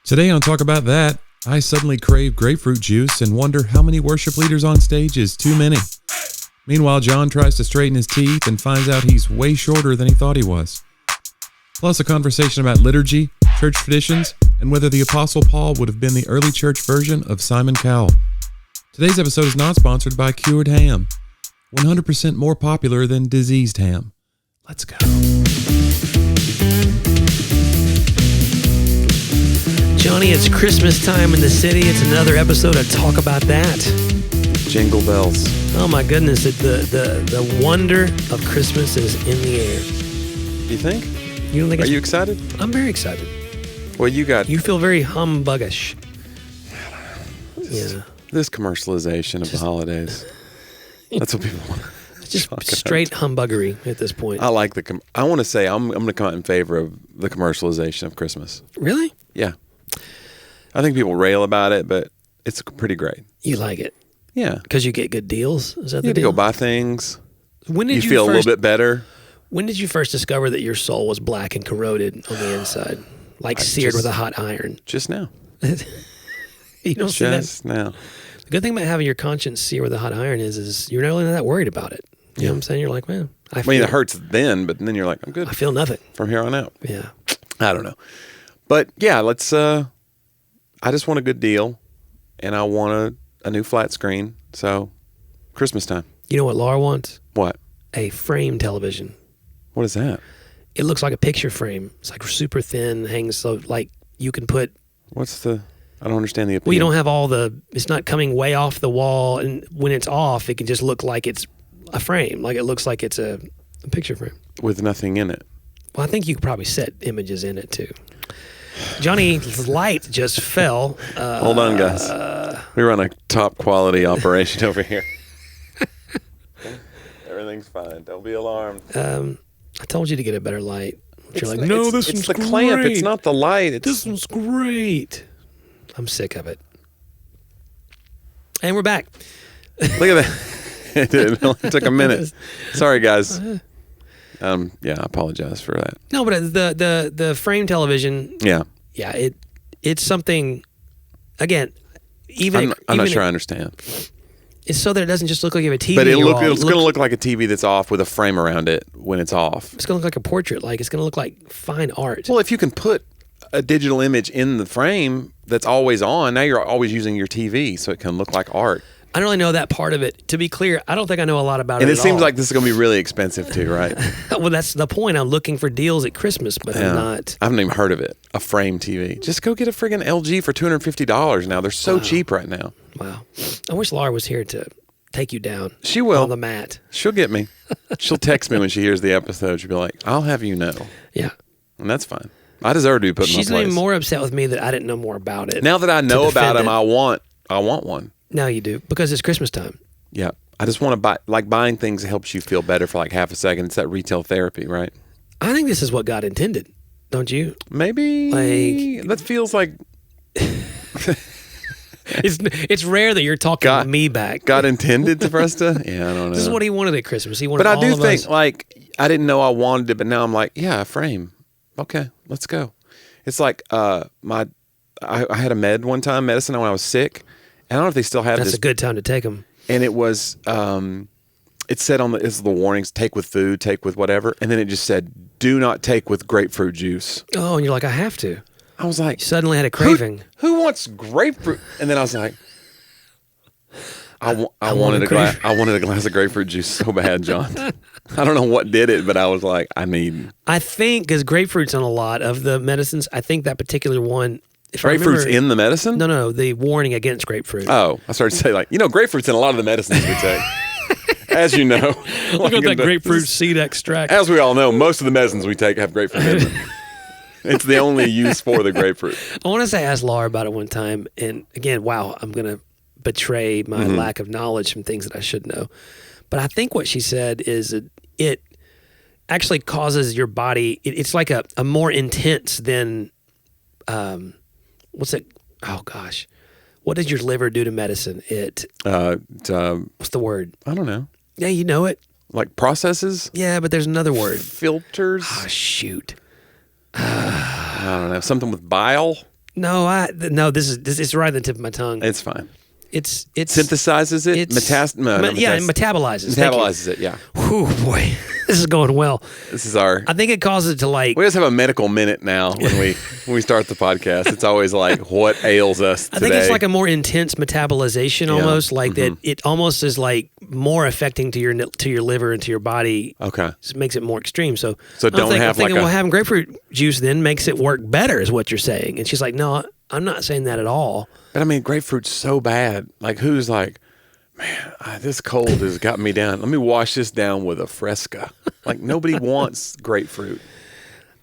Today on Talk About That, I suddenly crave grapefruit juice and wonder how many worship leaders on stage is too many. Meanwhile, John tries to straighten his teeth and finds out he's way shorter than he thought he was. Plus a conversation about liturgy, church traditions, and whether the Apostle Paul would have been the early church version of Simon Cowell. Today's episode is not sponsored by Cured Ham, 100% more popular than diseased ham. Let's go. Jonnie, it's Christmas time in the city. It's another episode of Talk About That. Jingle bells. Oh my goodness, the wonder of Christmas is in the air. You think? You don't think? Are you excited? I'm very excited. Well, you feel very humbuggish. Yeah. This commercialization of the holidays. That's what people want. It's just straight humbuggery at this point. I like I want to say I'm going to come out in favor of the commercialization of Christmas. Really? Yeah. I think people rail about it, but it's pretty great. You like it? Yeah. Because you get good deals? Is that the deal? You deal? go buy things. When did you feel a little bit better. When did you first discover that your soul was black and corroded on the inside? Like seared with a hot iron? Just now. You don't see that? Just now. The good thing about having your conscience seared with a hot iron is you're not really that worried about it. You know what I'm saying? You're like, man, I mean, it hurts then, but then you're like, I'm good. I feel nothing. From here on out. Yeah. I don't know. But yeah, let's, I just want a good deal, and I want a new flat screen, so Christmas time. You know what Laura wants? What? A frame television. What is that? It looks like a picture frame. It's like super thin, hangs so like you can put... I don't understand the appeal. Well, you don't have it's not coming way off the wall, and when it's off, it can just look like it's a frame. Like it looks like it's a picture frame. With nothing in it. Well, I think you could probably set images in it too. Jonnie's light just fell. Hold on, guys. We run a top quality operation over here. Everything's fine. Don't be alarmed. I told you to get a better light. You're like, no, this one's the clamp. great. It's not the light. This one's great. I'm sick of it. And we're back. Look at that. It only took a minute. Sorry, guys. Yeah, I apologize for that. No, but the frame television. Yeah. Yeah, it's something. Again, I'm not sure I understand. It's so that it doesn't just look like you have a TV. But it's going to look like a TV that's off with a frame around it when it's off. It's going to look like a portrait. Like it's going to look like fine art. Well, if you can put a digital image in the frame that's always on, now you're always using your TV, so it can look like art. I don't really know that part of it. To be clear, I don't think I know a lot about it. And it seems like this is going to be really expensive too, right? Well, that's the point. I'm looking for deals at Christmas, but I'm not. I haven't even heard of it. A frame TV. Just go get a friggin' LG for $250 now. They're so cheap right now. Wow. I wish Laura was here to take you down. She will. On the mat. She'll get me. She'll text me when she hears the episode. She'll be like, I'll have you know. Yeah. And that's fine. I deserve to be put in my place. She's even more upset with me that I didn't know more about it. Now that I know about him, I want one. Now you do, because it's Christmas time. Yeah. I just want to buy, like buying things helps you feel better for like half a second. It's that retail therapy, right? I think this is what God intended, don't you? Maybe. That feels like... It's rare that you're talking me back. God intended for us to? Yeah, I don't know. This is what he wanted at Christmas. He wanted But I do all of think, us. like, I didn't know I wanted it, but now I'm like, yeah, a frame. Okay, let's go. It's like I had a medicine when I was sick. And I don't know if they still have this. That's a good time to take them. And it was, it said it's the warnings, take with food, take with whatever. And then it just said, do not take with grapefruit juice. Oh, and you're like, I have to. I was like. You suddenly had a craving. Who wants grapefruit? And then I was like. I wanted a glass of grapefruit juice so bad, John. I don't know what did it, but I was like, I think because grapefruit's on a lot of the medicines. I think that particular one. Grapefruit's in the medicine? No, the warning against grapefruit. Oh, I started to say grapefruit's in a lot of the medicines we take. As you know. Look at that grapefruit seed extract. As we all know, most of the medicines we take have grapefruit in them. It's the only use for the grapefruit. I want to say I asked Laura about it one time, and again, wow, I'm going to betray my lack of knowledge from things that I should know. But I think what she said is it actually causes your body, it's like a more intense than... what's it? Oh gosh, what does your liver do to medicine? What's the word? I don't know. Yeah, you know it. Like processes? Yeah, but there's another word. Filters? Oh shoot. I don't know. Something with bile? No, this is right at the tip of my tongue. It's fine. It's synthesizes it. it metabolizes. Metabolizes it. Yeah. Whew, boy, this is going well. This is our. I think it causes it to like. We just have a medical minute now when we start the podcast. It's always like what ails us today. I think it's like a more intense metabolization almost, like that. It almost is like more affecting to your liver and to your body. Okay. It makes it more extreme. So I'm thinking, well, having grapefruit juice then makes it work better, is what you're saying. And she's like, no, I'm not saying that at all. But I mean, grapefruit's so bad. Like, who's like, man, this cold has got me down. Let me wash this down with a Fresca. Like, nobody wants grapefruit.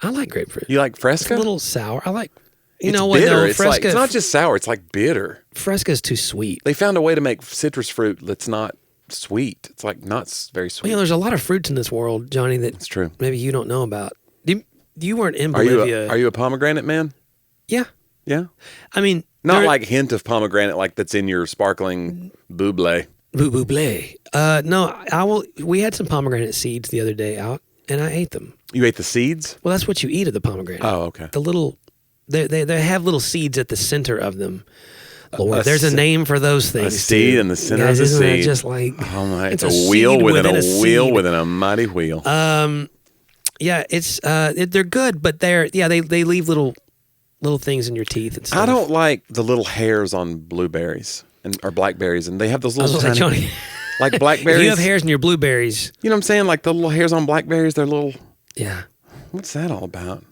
I like grapefruit. You like Fresca? It's a little sour. I like. It's bitter. It's not just sour. It's like bitter. Fresca is too sweet. They found a way to make citrus fruit that's not sweet. It's like not very sweet. Well, there's a lot of fruits in this world, Johnny, that's true. Maybe you don't know about. You weren't in Bolivia. Are you a pomegranate man? Yeah. Yeah. I mean, not like hint of pomegranate like that's in your sparkling buble. Buble. No, we had some pomegranate seeds the other day out, and I ate them. You ate the seeds? Well, that's what you eat of the pomegranate. Oh, okay. The little, they have little seeds at the center of them. Lord, there's a name for those things. A seed in the center of the isn't seed. That just like oh my! It's a wheel within a wheel within a mighty wheel. Yeah, they're good, but they leave little things in your teeth and stuff. I don't like the little hairs on blueberries or blackberries, and they have those little tiny, Johnny, like blackberries. If you have hairs in your blueberries, you know what I'm saying? Like the little hairs on blackberries, they're little. Yeah. What's that all about?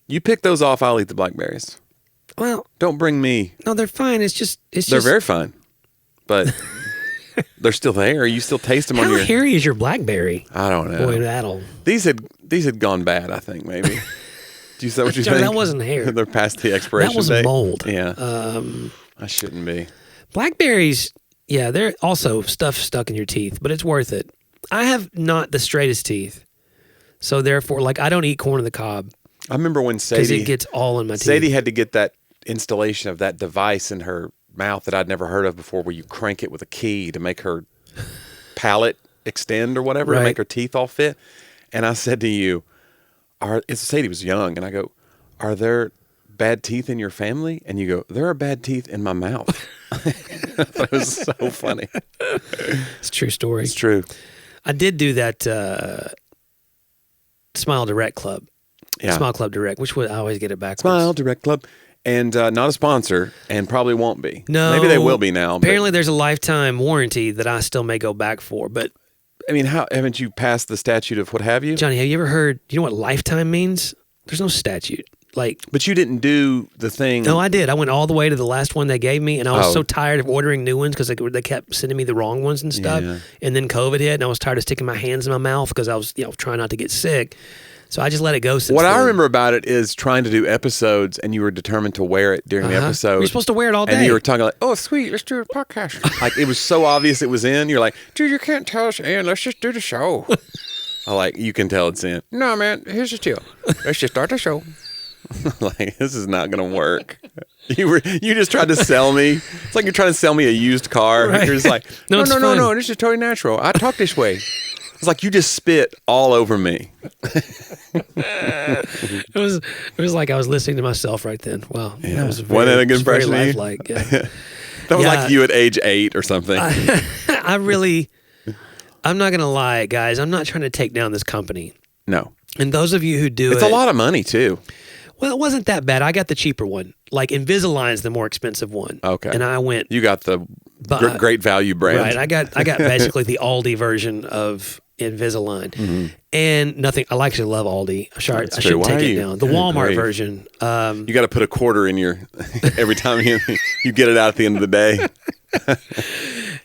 You pick those off, I'll eat the blackberries. Well, don't bring me. No, they're fine. They're very fine, but they're still there. You still taste them on your. How hairy is your blackberry? I don't know. Boy, that'll. These had gone bad. I think maybe. Do you say what you think? That wasn't hair. They're past the expiration date. That was mold. Yeah. I shouldn't be. Blackberries, yeah, they're also stuff stuck in your teeth, but it's worth it. I have not the straightest teeth, so therefore, like, I don't eat corn on the cob. I remember when Sadie, because it gets all in my teeth. Sadie had to get that installation of that device in her mouth that I'd never heard of before, where you crank it with a key to make her palate extend or whatever, to make her teeth all fit. And I said to you, Sadie was young, and I go, are there bad teeth in your family? And you go, there are bad teeth in my mouth. That was so funny. It's a true story. It's true. I did do that Smile Direct Club. Yeah. Smile Club Direct, which I always get it backwards. Smile Direct Club. And not a sponsor, and probably won't be. No. Maybe they will be now. Apparently there's a lifetime warranty that I still may go back for, but... I mean, haven't you passed the statute of what have you? Johnny, have you ever heard, you know what lifetime means? There's no statute. But you didn't do the thing. No, I did. I went all the way to the last one they gave me, and I was so tired of ordering new ones because they kept sending me the wrong ones and stuff. Yeah. And then COVID hit, and I was tired of sticking my hands in my mouth because I was, trying not to get sick. So I just let it go. What I remember about it is trying to do episodes, and you were determined to wear it during the episode. You're supposed to wear it all day. And you were talking like, "Oh, sweet, let's do a podcast." Like, it was so obvious it was in. You're like, "Dude, you can't tell us in. Let's just do the show." You can tell it's in. No, man, here's the deal. Let's just start the show. Like, this is not going to work. You just tried to sell me. It's like you're trying to sell me a used car. Right. You're just like, no, this is totally natural. I talk this way. It's like you just spit all over me. It was like I was listening to myself right then. Wow. Yeah. That was a good impression of you? Lifelike. Yeah. That was like you at age 8 or something. I'm not going to lie, guys. I'm not trying to take down this company. No. And those of you who do it's a lot of money, too. Well, it wasn't that bad. I got the cheaper one. Like, Invisalign's the more expensive one. Okay. And I went... You got the great value brand. Right. I got basically the Aldi version of Invisalign. Mm-hmm. And nothing... I actually love Aldi. I should take it down. The Walmart version. You got to put a quarter in your... every time you get it out at the end of the day.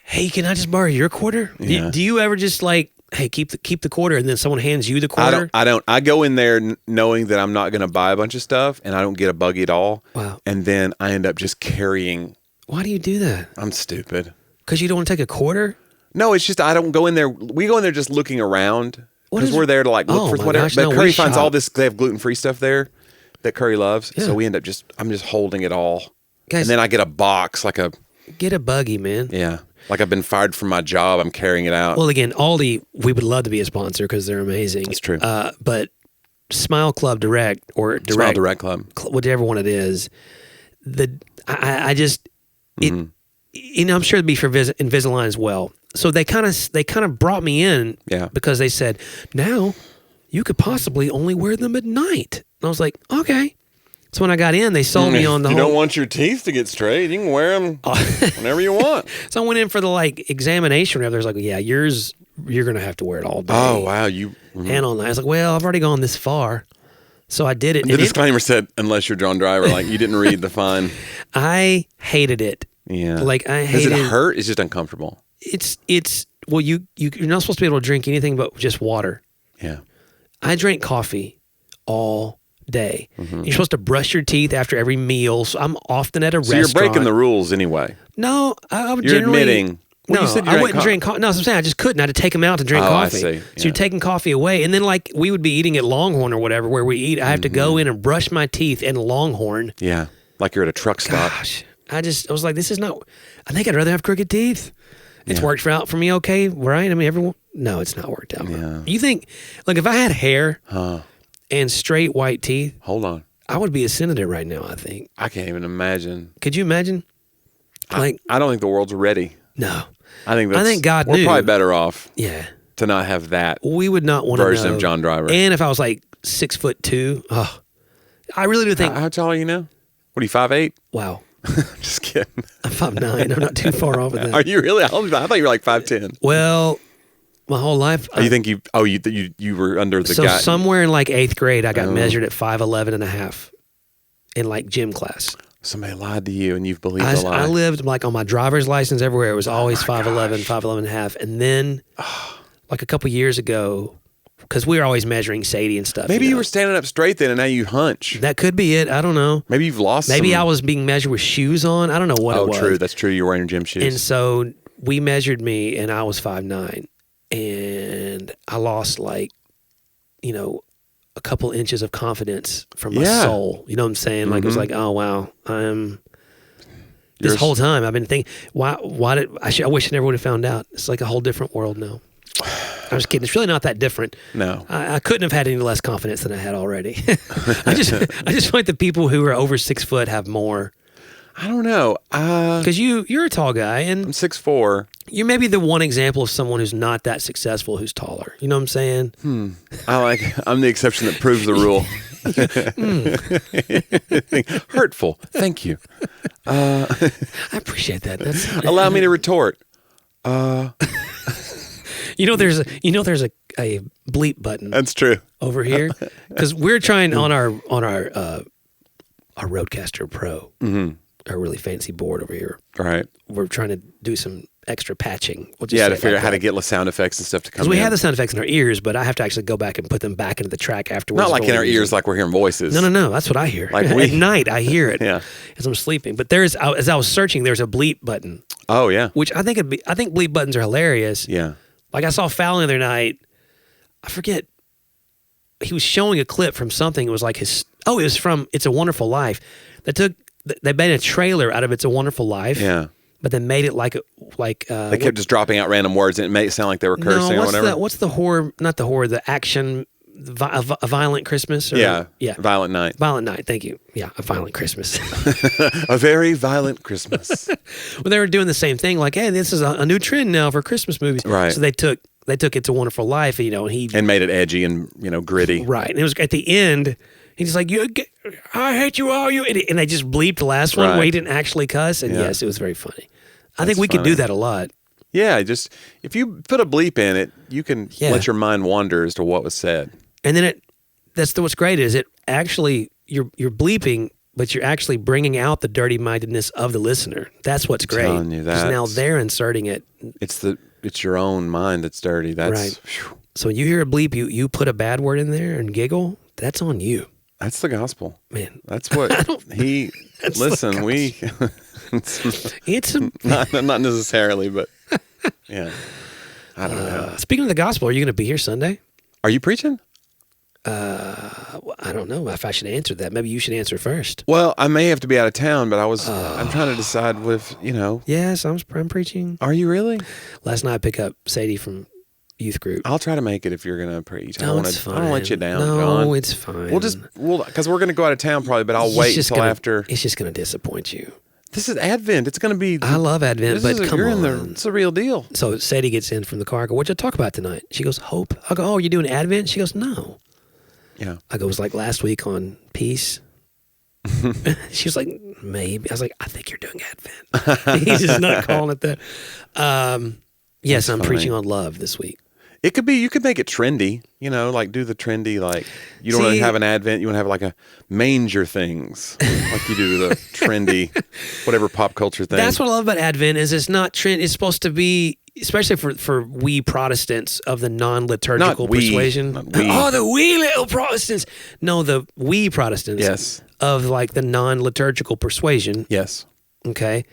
Hey, can I just borrow your quarter? Yeah. Do you ever just like... Hey, keep the quarter, and then someone hands you the quarter? I don't. I go in there knowing that I'm not going to buy a bunch of stuff, and I don't get a buggy at all. Wow. And then I end up just carrying. Why do you do that? I'm stupid. Because you don't want to take a quarter? No, it's just I don't go in there. We go in there just looking around because we're there to look for whatever. Gosh, but Curry finds all this. They have gluten-free stuff there that Curry loves, so we end up I'm just holding it all. Guys, and then I get a box Get a buggy, man. Yeah. Like I've been fired from my job. I'm carrying it out. Well, again, Aldi, we would love to be a sponsor because they're amazing. That's true. But Smile Club Direct or Direct, Smile Direct Club, whatever one it is. I just Mm-hmm. I'm sure it'd be for Invisalign as well. So they kind of brought me in because they said, now you could possibly only wear them at night. And I was like, okay. So when I got in, they sold me on the whole. You don't want your teeth to get straight, you can wear them whenever you want. So I went in for the examination. Where there's like, yeah, yours, you're gonna have to wear it all day. Oh wow, and all night. I was like, well, I've already gone this far, so I did it. The disclaimer said, unless you're John Driver, you didn't read the fine. I hated it. Yeah, I hated. Does it hurt? It's just uncomfortable. It's well, you're not supposed to be able to drink anything but just water. Yeah, I drank coffee all day. You're supposed to brush your teeth after every meal. So I'm often at a restaurant. So you're breaking the rules anyway. No, I would you're generally admitting. No, you said I wouldn't drink coffee. No, I'm saying I just couldn't. I had to take them out to drink coffee. I see. So you're taking coffee away. And then we would be eating at Longhorn or whatever, where we eat. I have to go in and brush my teeth in Longhorn. Yeah, like you're at a truck stop. Gosh, I was like, this is not, I think I'd rather have crooked teeth. It's worked out for me okay, right? I mean, no, it's not worked out. Yeah. You think, if I had hair and straight white teeth. Hold on. I would be a senator right now, I think. I can't even imagine. Could you imagine? I don't think the world's ready. No. I think God we're knew. probably better off. Yeah. To not have that. We would not want to version know. of John Driver. And if I was 6'2", I really do think. How tall are you now? What are you, 5'8"? Wow. Just kidding. I'm 5'9". I'm not too far off of that. Are you really? I thought you were 5'10". Well, my whole life. You think you were under the guy? So somewhere in 8th grade, I got measured at 5'11" and a half in gym class. Somebody lied to you and you've believed the lie. I lived on my driver's license everywhere. It was always 5'11", 5'11" and a half. And then a couple years ago, because we were always measuring Sadie and stuff. Maybe you were standing up straight then and now you hunch. That could be it. I don't know. Maybe you've lost I was being measured with shoes on. I don't know what it was. Oh, true. That's true. You're wearing gym shoes. And so we measured me and I was 5'9". And I lost a couple inches of confidence from my soul. You know what I'm saying? It was oh wow, this whole time I've been thinking, why did I wish I never would have found out. It's a whole different world now. I'm just kidding. It's really not that different. No, I couldn't have had any less confidence than I had already. I just find the people who are over 6 foot have more. I don't know. Because you're a tall guy and I'm 6'4". You're maybe the one example of someone who's not that successful who's taller. You know what I'm saying? I'm the exception that proves the rule. Hurtful. Thank you. I appreciate that. Allow me to retort. There's a bleep button. That's true. Over here, because we're trying on our Rodecaster Pro, our really fancy board over here. Right. We're trying to do some extra patching. To figure out how to get sound effects and stuff to come. Because we have the sound effects in our ears, but I have to actually go back and put them back into the track afterwards. Not in our ears, like we're hearing voices. No. That's what I hear. At night, I hear it. As I'm sleeping. But as I was searching, there's a bleep button. Oh yeah. Which I think bleep buttons are hilarious. Yeah. I saw Fallon the other night. I forget. He was showing a clip from something. It was it was from It's a Wonderful Life. They made a trailer out of It's a Wonderful Life. Yeah. But they made it they kept just dropping out random words and it made it sound like they were cursing or whatever. What's the horror? Not the horror. The action. A Violent Christmas. Yeah. Violent Night. Violent Night. Thank you. Yeah. A Violent Christmas. A very violent Christmas. Well, they were doing the same thing. Hey, this is a new trend now for Christmas movies. Right. So they took It's a Wonderful Life. And made it edgy and gritty. Right. And it was at the end. He's like, I hate you all, you idiot. And they just bleeped the last one where he didn't actually cuss. And yes, it was very funny. I think we could do that a lot. Yeah, just if you put a bleep in it, you can let your mind wander as to what was said. And then what's great is it actually, you're bleeping, but you're actually bringing out the dirty-mindedness of the listener. That's what's great. I'm telling you that. Because now they're inserting it. It's your own mind that's dirty. That's right. So when you hear a bleep, you put a bad word in there and giggle, that's on you. That's the gospel. Man. That's what listen, it's not necessarily, but yeah. I don't know. Speaking of the gospel, are you going to be here Sunday? Are you preaching? I don't know if I should answer that. Maybe you should answer first. Well, I may have to be out of town, but I'm trying to decide with, Yes, I'm preaching. Are you really? Last night I picked up Sadie from youth group. I'll try to make it if you're gonna preach. I No, don't it's fine. I don't let you down, No, John. it's fine. We'll because we're gonna go out of town probably, but I'll wait until after. It's just gonna disappoint you. This is Advent. It's gonna be. I love Advent, but come on. It's a real deal. So Sadie gets in from the car. I go, what'd you talk about tonight? She goes, hope. I go, oh, you're doing Advent? She goes, no. Yeah. I go, it was like last week on peace. She was like, maybe. I was like, I think you're doing Advent. He's just not calling it that. Yes, I'm preaching on love this week. It could be, you could make it trendy, like do the trendy, like you don't really have an Advent, you want to have like a manger things, like you do the trendy, whatever pop culture thing. That's what I love about Advent is it's not trend. It's supposed to be, especially for we Protestants of the non-liturgical persuasion. Not we. Oh, the wee little Protestants. No, the we Protestants. Yes. Of like the non-liturgical persuasion. Yes. Okay.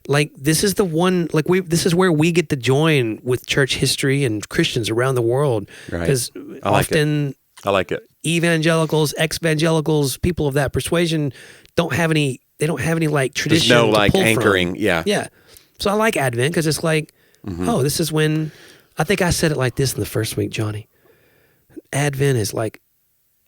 Like this is the one, like this is where we get to join with church history and Christians around the world. Right. Because often I like it. Evangelicals, ex-evangelicals, people of that persuasion they don't have any like tradition. There's no to like pull anchoring. from. Yeah. Yeah. So I like Advent because it's like, oh, this is when, I think I said it like this in the first week, Jonnie. Advent is like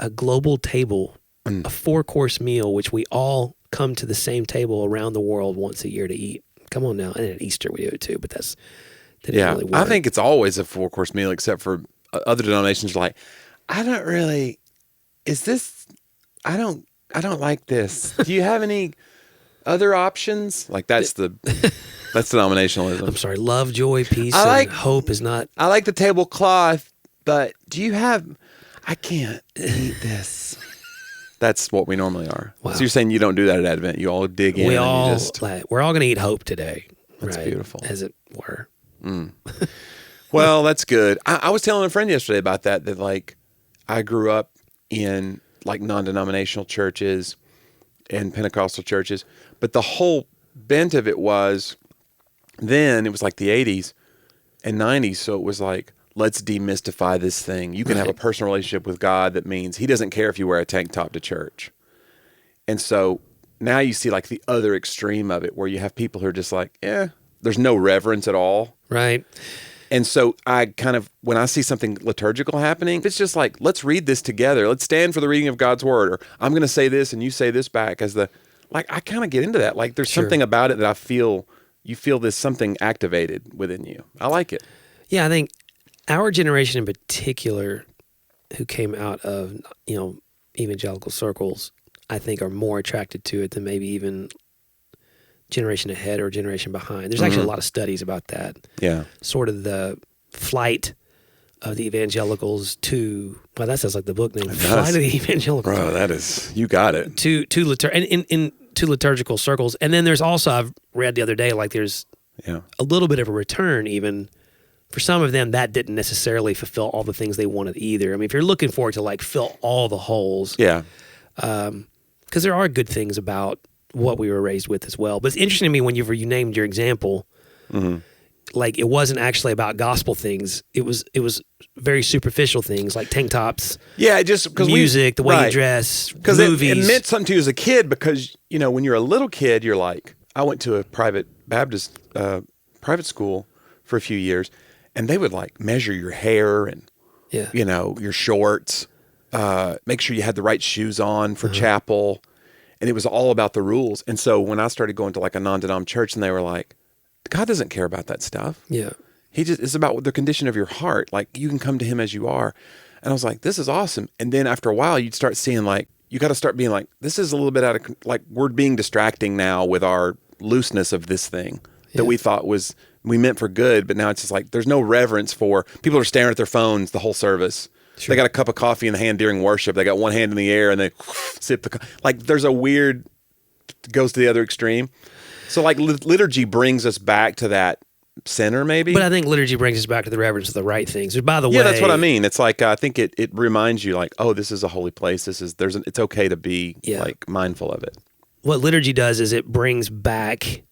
a global table, a 4-course meal, which we all come to the same table around the world once a year to eat. Come on now. And at Easter we do it too, but that didn't really work. I think it's always a 4-course meal, except for other denominations. Like, I don't like this. Do you have any other options? Like that's denominationalism. I'm sorry. Love, joy, peace, and hope is not. I like the tablecloth, but do you have? I can't eat this. That's what we normally are. Wow. So you're saying you don't do that at Advent? You all dig in. We're all going to eat hope today. That's beautiful, as it were. Well, that's good. I was telling a friend yesterday about that like I grew up in like non-denominational churches and Pentecostal churches, but the whole bent of it was then it was like the 80s and 90s, so it was like, let's demystify this thing. You can have a personal relationship with God that means he doesn't care if you wear a tank top to church. And so now you see like the other extreme of it where you have people who are just like, there's no reverence at all. Right. And so I kind of, when I see something liturgical happening, it's just like, let's read this together. Let's stand for the reading of God's word. Or I'm going to say this and you say this back I kind of get into that. Like there's something about it that you feel there's something activated within you. I like it. Yeah, I think our generation in particular, who came out of, evangelical circles, I think are more attracted to it than maybe even generation ahead or generation behind. There's actually a lot of studies about that. Yeah. Sort of the flight of the evangelicals to, well, that sounds like the book name. Flight of the evangelicals. Bro, that is, you got it. To liturgical circles. And then there's also, I've read the other day, like there's a little bit of a return even. For some of them, that didn't necessarily fulfill all the things they wanted either. I mean, if you're looking for it to like fill all the holes. Yeah. Because there are good things about what we were raised with as well. But it's interesting to me when you named your example, like it wasn't actually about gospel things. It was very superficial things like tank tops. Yeah, just because music, the way you dress, movies. It meant something to you as a kid because, when you're a little kid, you're like, I went to a private Baptist private school for a few years. And they would like measure your hair and, your shorts, make sure you had the right shoes on for chapel. And it was all about the rules. And so when I started going to like a non-denom church and they were like, God doesn't care about that stuff. Yeah. It's about the condition of your heart. Like you can come to him as you are. And I was like, this is awesome. And then after a while, you'd start seeing like, you got to start being like, this is a little bit out of, like we're being distracting now with our looseness of this thing that we thought we meant for good, but now it's just like there's no reverence for people are staring at their phones the whole service. Sure. They got a cup of coffee in the hand during worship. They got one hand in the air and they sip like there's a weird goes to the other extreme. So like liturgy brings us back to that center maybe. But I think liturgy brings us back to the reverence of the right things. By the way, that's what I mean. It's like I think it reminds you like, oh, this is a holy place. It's okay to be like mindful of it. What liturgy does is it brings back.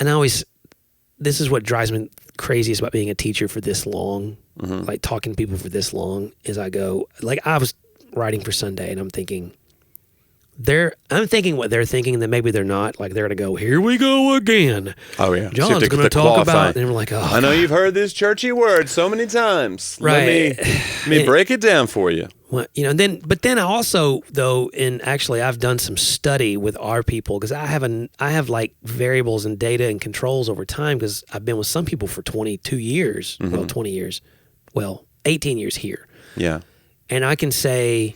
And this is what drives me craziest about being a teacher for this long, like talking to people for this long, is I go, like I was writing for Sunday and I'm thinking, I'm thinking what they're thinking, that maybe they're not. Like they're going to go, here we go again. Oh, yeah. John's going to talk about, and we're like, oh, I know you've heard this churchy word so many times. Right. Let me break it down for you. Well, but then I also, though, I've done some study with our people, because I have like variables and data and controls over time, because I've been with some people for 22 years, 20 years, 18 years here. Yeah. And I can say,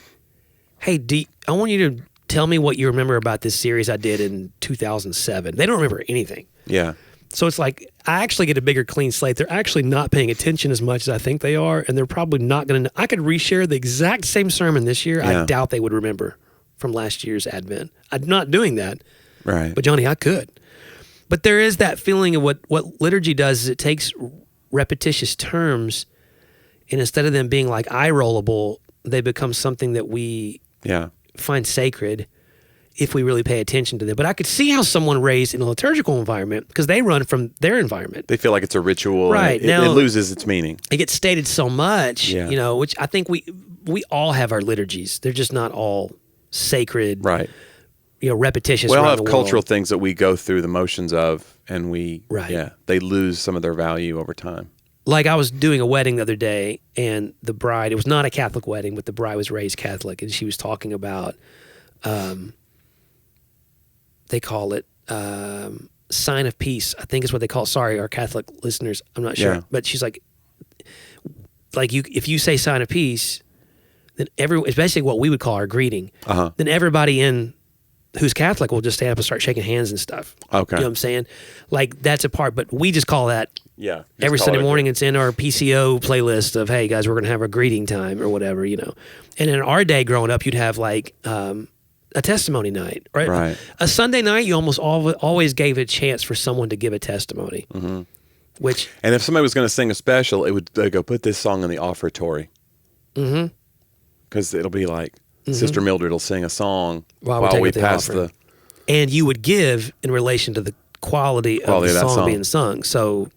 hey, I want you to tell me what you remember about this series I did in 2007. They don't remember anything. Yeah. So it's like, I actually get a bigger clean slate. They're actually not paying attention as much as I think they are, and they're probably not going to. I could reshare the exact same sermon this year. Yeah. I doubt they would remember from last year's Advent. I'm not doing that. Right. But Jonnie, I could. But there is that feeling of what liturgy does is it takes repetitious terms, and instead of them being like eye-rollable, they become something that we find sacred if we really pay attention to them. But I could see how someone raised in a liturgical environment, because they run from their environment. They feel like it's a ritual. Right. And it loses its meaning. It gets stated so much, which I think we all have our liturgies. They're just not all sacred, right? Repetitious. We all around have the cultural world. things that we go through the motions of, and they lose some of their value over time. Like I was doing a wedding the other day, and the bride, it was not a Catholic wedding, but the bride was raised Catholic, and she was talking about, they call it sign of peace, I think is what they call it. Sorry, our Catholic listeners, I'm not sure. Yeah. But she's like if you say sign of peace, then it's basically what we would call our greeting. Then everybody who's Catholic will just stand up and start shaking hands and stuff. Okay. You know what I'm saying? Like that's a part, but we just call that every call Sunday it morning. It's in our PCO playlist of, hey guys, we're going to have a greeting time or whatever, And in our day growing up, you'd have like a testimony night, right? Right. A Sunday night, you almost always gave a chance for someone to give a testimony. Mm-hmm. And if somebody was going to sing a special, they'd go put this song in the offertory. Mm-hmm. Because it'll be like Sister Mildred will sing a song while we pass the. And you would give in relation to the quality of the song being sung. So.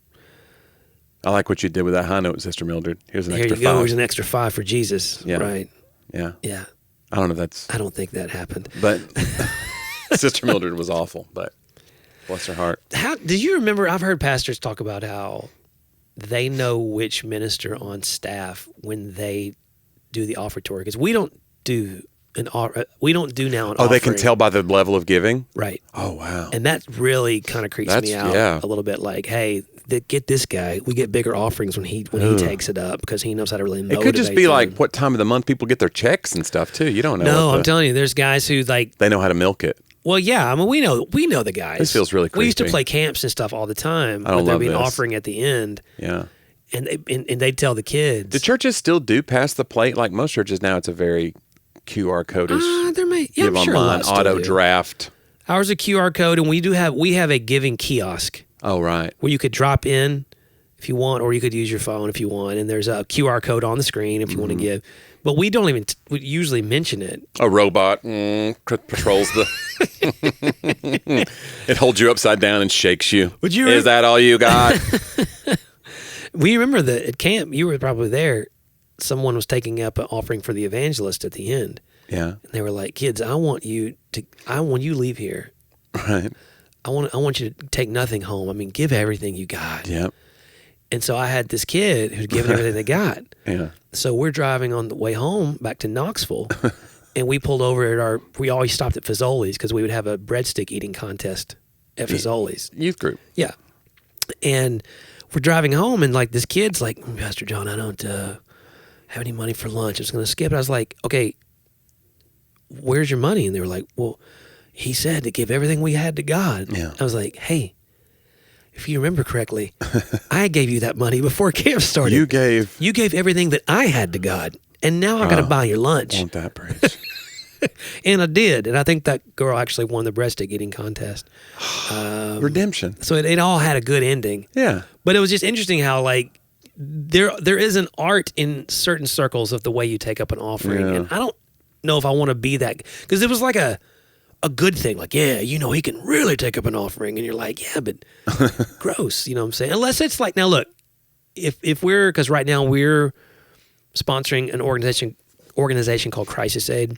I like what you did with that high note, Sister Mildred. Here's an extra 5. Here's an extra 5 for Jesus. Yeah. Right. Yeah. Yeah. I don't know if that's. I don't think that happened. But Sister Mildred was awful, but bless her heart. Did you remember? I've heard pastors talk about how they know which minister on staff when they do the offertory, because we don't do now an offering. Oh, they can tell by the level of giving? Right. Oh, wow. And that really kind of creeps me out a little bit. Like, hey, get this guy. We get bigger offerings when he takes it up, because he knows how to really motivate It could just be them. like what time of the month people get their checks and stuff, too. You don't know. No, I'm telling you, there's guys who like... They know how to milk it. Well, yeah. I mean, we know the guys. This feels really creepy. We used to play camps and stuff all the time. I don't love there'd be an this. offering at the end. Yeah. And they'd tell the kids. Do churches still do pass the plate? Like most churches now, it's a very QR code-ish. I'm sure online, auto draft. Ours is a QR code, and we have a giving kiosk. Oh, right. Where you could drop in if you want, or you could use your phone if you want, and there's a QR code on the screen if you want to give. But we don't even we usually mention it. A robot patrols the... It holds you upside down and shakes you. Is that all you got? We remember that at camp, you were probably there, someone was taking up an offering for the evangelist at the end. Yeah. And they were like, kids, I want you to leave here. Right. I want you to take nothing home. I mean, give everything you got. Yep. And so I had this kid who'd given everything they got. Yeah. So we're driving on the way home back to Knoxville, and we pulled over at we always stopped at Fazoli's, because we would have a breadstick eating contest at Fazoli's. Youth group. Yeah. And we're driving home, and like this kid's like, Pastor John, I don't have any money for lunch. I'm just going to skip it. I was like, okay, where's your money? And they were like, well, he said to give everything we had to God. Yeah. I was like, hey, if you remember correctly, I gave you that money before camp started. You gave everything that I had to God, and now I got to buy your lunch. Won't that preach? And I did, and I think that girl actually won the breadstick eating contest. Redemption. So it all had a good ending. Yeah. But it was just interesting how like there is an art in certain circles of the way you take up an offering, and I don't know if I want to be that, because it was like a good thing, like, yeah, he can really take up an offering, and you're like, yeah, but gross, you know what I'm saying? Unless it's like, now look, if we're, because right now we're sponsoring an organization called Crisis Aid,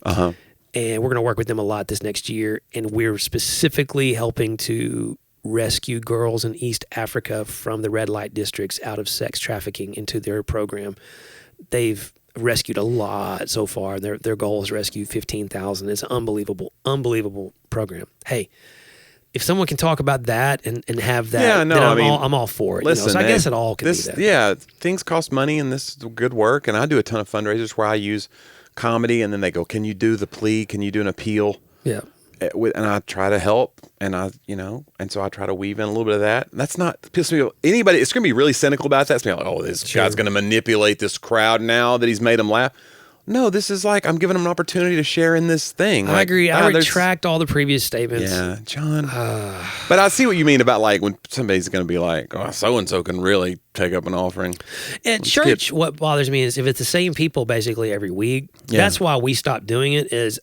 and we're going to work with them a lot this next year. And we're specifically helping to rescue girls in East Africa from the red light districts out of sex trafficking into their program. They've rescued a lot so far. Their goal is rescue 15,000. It's an unbelievable program. Hey, if someone can talk about that and have that, then I'm all for it. Listen, so I guess it all can be that. Yeah, things cost money, and this is good work. And I do a ton of fundraisers where I use comedy, and then they go, "Can you do the plea? Can you do an appeal?" Yeah. And I try to help, and and so I try to weave in a little bit of that. And that's not piss me off. Anybody, it's going to be really cynical about that. It's going to be like, oh, this guy's going to manipulate this crowd now that he's made them laugh. No, this is like, I'm giving them an opportunity to share in this thing. I agree. I retract all the previous statements. Yeah, John. But I see what you mean about like when somebody's going to be like, oh, so-and-so can really take up an offering. At church, what bothers me is if it's the same people basically every week, that's why we stopped doing it is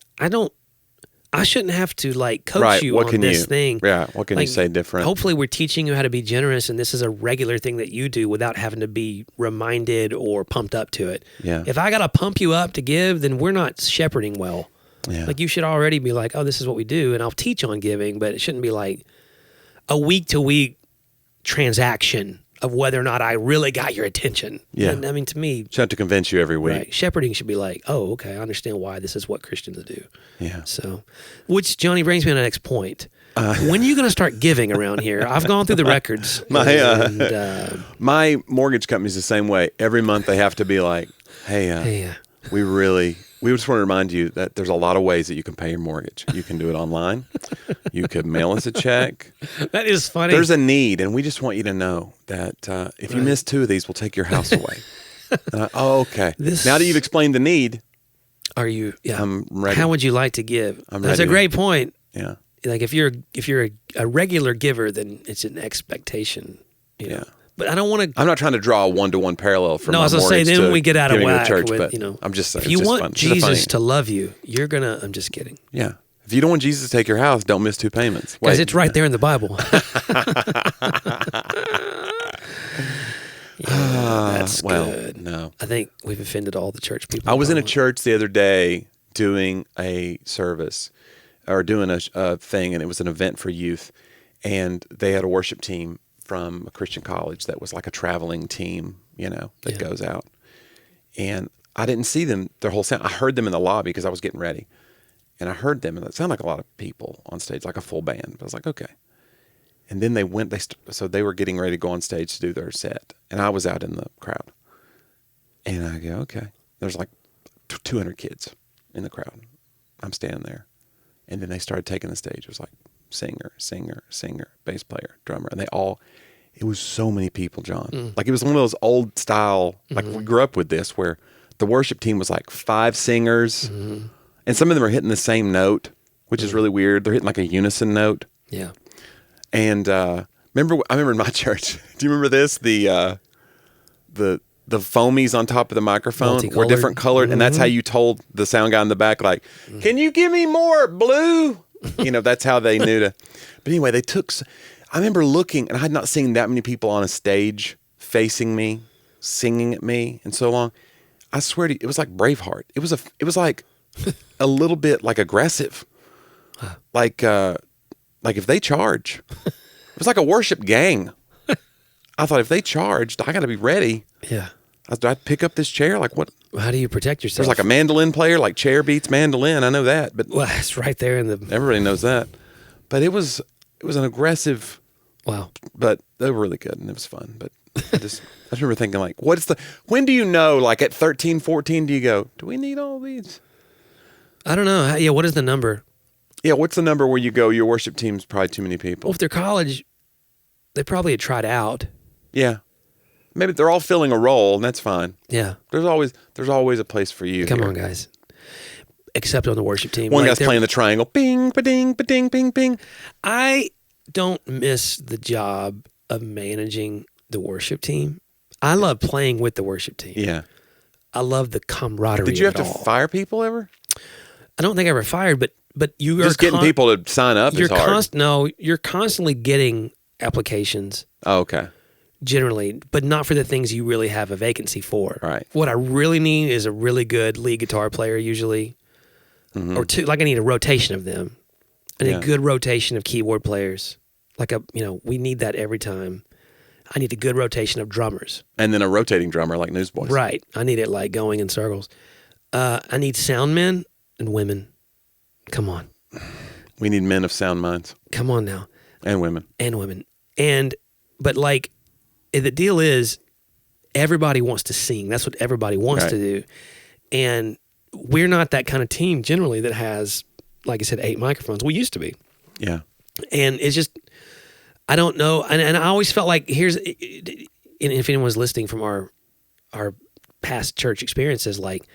I shouldn't have to like coach you on this thing. Yeah, what can you say different? Hopefully we're teaching you how to be generous, and this is a regular thing that you do without having to be reminded or pumped up to it. Yeah. If I got to pump you up to give, then we're not shepherding well. Yeah. Like you should already be like, oh, this is what we do, and I'll teach on giving, but it shouldn't be like a week-to-week transaction of whether or not I really got your attention. Yeah. And, I mean, to me, should have to convince you every week. Right. Shepherding should be like, oh, okay, I understand why this is what Christians do. Yeah. So, which, Johnny, brings me to the next point. When are you going to start giving around here? I've gone through the records. My mortgage company's the same way. Every month they have to be like, hey, we just want to remind you that there's a lot of ways that you can pay your mortgage. You can do it online. You could mail us a check. That is funny. There's a need, and we just want you to know that if you miss 2 of these, we'll take your house away. Okay. Now that you've explained the need, are you? Yeah. I'm ready. How would you like to give? I'm That's ready. a great point. Yeah. Like if you're a regular giver, then it's an expectation. You know? But I don't want to. I'm not trying to draw a 1-to-1 parallel from. No, my I was gonna say then we get out of whack church, with but I'm just saying. If you want fun. Jesus to love you, you're gonna. I'm just kidding. Yeah. If you don't want Jesus to take your house, don't miss 2 payments. Guys, it's right there in the Bible. That's good. No. I think we've offended all the church people. I was in a church the other day doing a service or doing a thing, and it was an event for youth, and they had a worship team from a Christian college that was like a traveling team, that goes out. And I didn't see them their whole sound. I heard them in the lobby because I was getting ready. And I heard them, and it sounded like a lot of people on stage, like a full band. But I was like, okay. And then they went, so they were getting ready to go on stage to do their set. And I was out in the crowd. And I go, okay. There's like 200 kids in the crowd. I'm standing there. And then they started taking the stage. It was like singer, bass player, drummer. And it was so many people, John. Like it was one of those old style, like we grew up with this, where the worship team was like 5 singers. And some of them are hitting the same note, which is really weird. They're hitting like a unison note. Yeah. And I remember in my church, do you remember this? The foamies on top of the microphone were different colored. And that's how you told the sound guy in the back, like, can you give me more blue? That's how they knew to. But anyway, I remember looking, and I had not seen that many people on a stage facing me, singing at me in so long. I swear to you, it was like Braveheart. It was like a little bit like aggressive. Like if they charge. It was like a worship gang. I thought if they charged, I got to be ready. Yeah. I'd pick up this chair. Like what? How do you protect yourself? There's like a mandolin player, like chair beats mandolin. I know that, but well, it's right there in the. Everybody knows that. But it was an aggressive. Wow. But they were really good, and it was fun. But I just remember thinking, like, when do you know? Like at 13, 14, do you go? Do we need all these? I don't know. Yeah. What is the number? Yeah. What's the number where you go? Your worship team's probably too many people. Well, if they're college, they probably had tried out. Yeah. Maybe they're all filling a role, and that's fine. Yeah. There's always a place for you. Come on, guys. Except on the worship team. One guy's playing the triangle. Bing, ba-ding, ba-ding, bing, bing. I don't miss the job of managing the worship team. I love playing with the worship team. Yeah. I love the camaraderie. Did you have to all. fire people ever? I don't think I ever fired, but you just getting people to sign up is hard. You're constantly getting applications. Oh, okay. Generally, but not for the things you really have a vacancy for. Right. What I really need is a really good lead guitar player, usually. or two. Like I need a rotation of them. I need Yeah. a good rotation of keyboard players. Like we need that every time. I need a good rotation of drummers. And then a rotating drummer like Newsboys. Right. I need it like going in circles. I need sound men and women. Come on. We need men of sound minds. Come on now. And women. But like, the deal is everybody wants to sing. That's what everybody wants Right. to do. And we're not that kind of team generally that has, like I said, 8 microphones. We used to be. Yeah. And it's just, I don't know. And I always felt like and if anyone's listening from our past church experiences, like,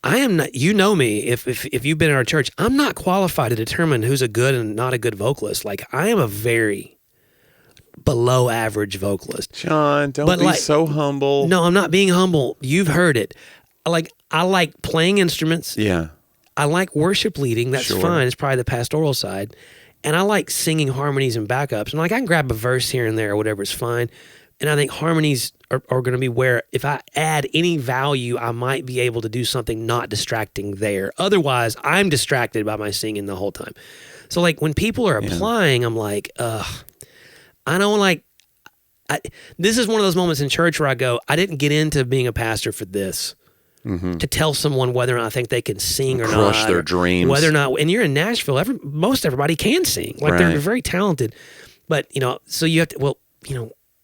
I am not, you know me, if you've been in our church, I'm not qualified to determine who's a good and not a good vocalist. Like, I am a very below average vocalist. John, don't be so humble. No, I'm not being humble. You've heard it. Like, I like playing instruments. Yeah. I like worship leading. That's Sure. fine. It's probably the pastoral side. And I like singing harmonies and backups. And like, I can grab a verse here and there or whatever is fine. And I think harmonies are going to be where if I add any value, I might be able to do something not distracting there. Otherwise, I'm distracted by my singing the whole time. So like when people are applying, I'm like, I don't like, this is one of those moments in church where I go, I didn't get into being a pastor for this. Mm-hmm. To tell someone whether or not I think they can sing or not. Crush their dreams. Whether or not, and you're in Nashville, most everybody can sing. Like they're very talented. But, so you have to,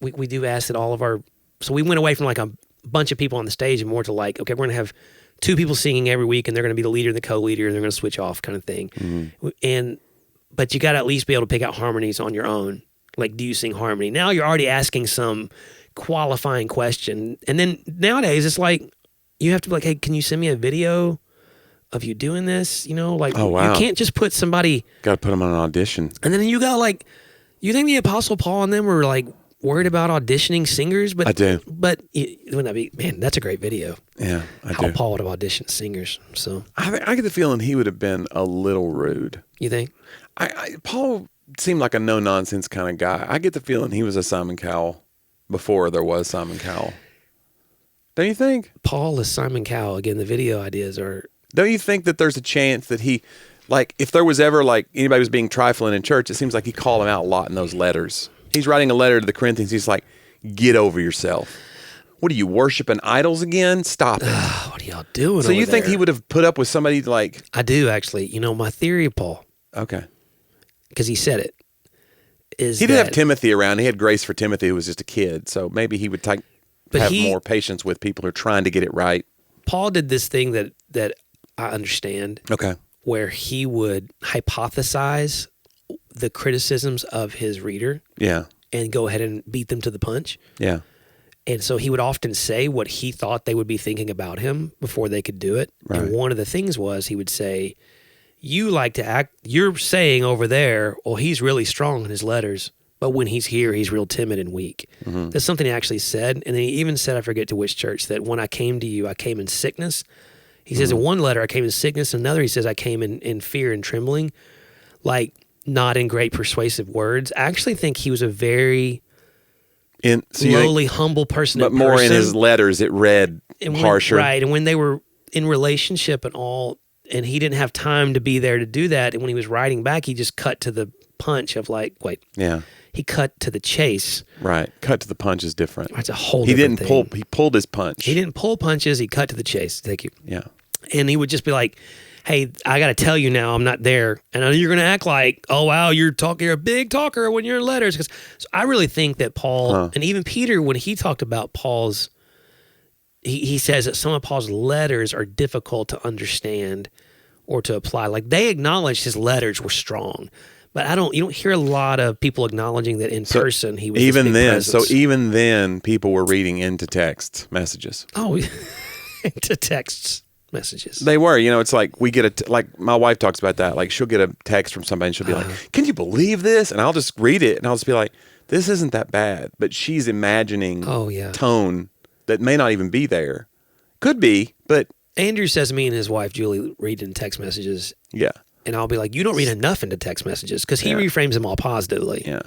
we do ask that all of our, so we went away from like a bunch of people on the stage and more to like, okay, we're going to have 2 people singing every week and they're going to be the leader and the co-leader and they're going to switch off kind of thing. Mm-hmm. But you got to at least be able to pick out harmonies on your own. Like, do you sing harmony? Now you're already asking some qualifying question. And then nowadays it's like, you have to be like, hey, can you send me a video of you doing this? Like, oh, wow. You can't just put somebody. Got to put them on an audition. And then you got like, you think the Apostle Paul and them were like worried about auditioning singers? But I do. But wouldn't that be, man, that's a great video. Yeah, I How do. Paul would have auditioned singers. So I get the feeling he would have been a little rude. You think? Paul seemed like a no-nonsense kind of guy. I get the feeling he was a Simon Cowell before there was Simon Cowell. Don't you think? Paul is Simon Cowell. Again, the video ideas are... Don't you think that there's a chance that he, like, if there was ever, like, anybody was being trifling in church, it seems like he called him out a lot in those letters. He's writing a letter to the Corinthians. He's like, get over yourself. What are you, worshiping idols again? Stop it. What are y'all doing So you think he would have put up with somebody like... I do, actually. My theory of Paul, Okay. because he said it, is He did have Timothy around. He had grace for Timothy, who was just a kid. So maybe he would have more patience with people who are trying to get it right. Paul did this thing that I understand. Okay. Where he would hypothesize the criticisms of his reader. Yeah. And go ahead and beat them to the punch. Yeah. And so he would often say what he thought they would be thinking about him before they could do it. Right. And one of the things was he would say, you like to act, you're saying over there, well, he's really strong in his letters, but when he's here, he's real timid and weak. Mm-hmm. That's something he actually said. And then he even said, I forget to which church, that when I came to you, I came in sickness. He says in one letter, I came in sickness. In another, he says, I came in fear and trembling, like not in great persuasive words. I actually think he was a very lowly, humble person. But more in his letters, it read harsher. Right. And when they were in relationship and all, and he didn't have time to be there to do that. And when he was writing back, he just cut to the punch of like, wait. Yeah. He cut to the chase. Right. Cut to the punch is different. That's a whole different thing. He pulled his punch. He didn't pull punches. He cut to the chase. Thank you. Yeah. And he would just be like, hey, I got to tell you now, I'm not there. And I know you're going to act like, oh, wow, you're a big talker when you're in letters. So I really think that Paul, and even Peter, when he talked about Paul's, he says that some of Paul's letters are difficult to understand or to apply. Like they acknowledged his letters were strong. But you don't hear a lot of people acknowledging that in person he was even then. presence. So even then, people were reading into text messages. Oh, into text messages. They were. It's like we get like my wife talks about that. Like she'll get a text from somebody and she'll be like, "Can you believe this?" And I'll just read it and I'll just be like, "This isn't that bad." But she's imagining tone that may not even be there. Could be, but Andrew says me and his wife Julie read in text messages. Yeah. And I'll be like, you don't read enough into text messages because he reframes them all positively. Yeah.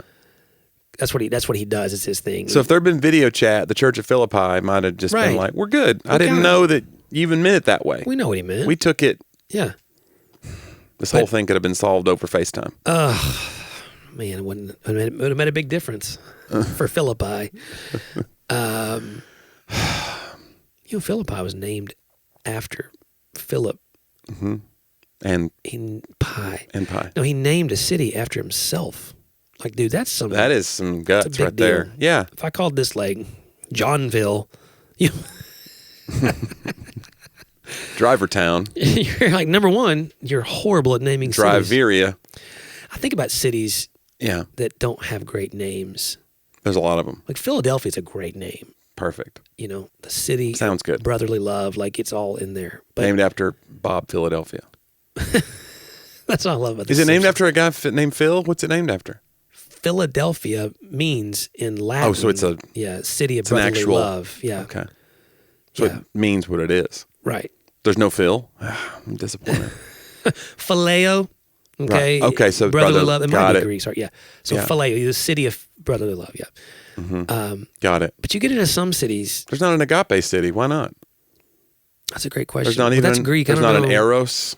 That's what he does. It's his thing. So if there'd been video chat, the Church of Philippi might have just been like, we're good. I didn't know that you even meant it that way. We know what he meant. We took it This whole thing could have been solved over FaceTime. Man, it would have made a big difference for Philippi. Philippi was named after Philip. Mm-hmm. And pie. And pie. No, he named a city after himself. Like, dude, that is some guts right deal. there. Yeah. If I called this like Johnville, Driver Town. You're like, number one, you're horrible at naming cities. Driveria. I think about cities Yeah. that don't have great names. There's a lot of them. Like Philadelphia is a great name. Perfect. The city. Sounds good. Brotherly love, like it's all in there. But named after Bob Philadelphia. That's what I love about this. Is it named after a guy named Phil? What's it named after? Philadelphia means in Latin. Oh, so it's city of brotherly love. Yeah. Okay. So it means what it is. Right. There's no Phil. I'm disappointed. Phileo. Okay. Right. Okay. So brotherly love. It might be Greek. Sorry. Yeah. So yeah. Phileo, the city of brotherly love. Yeah. Mm-hmm. Got it. But you get into some cities. There's not an agape city. Why not? That's a great question. There's not even. That's Greek. There's not an eros.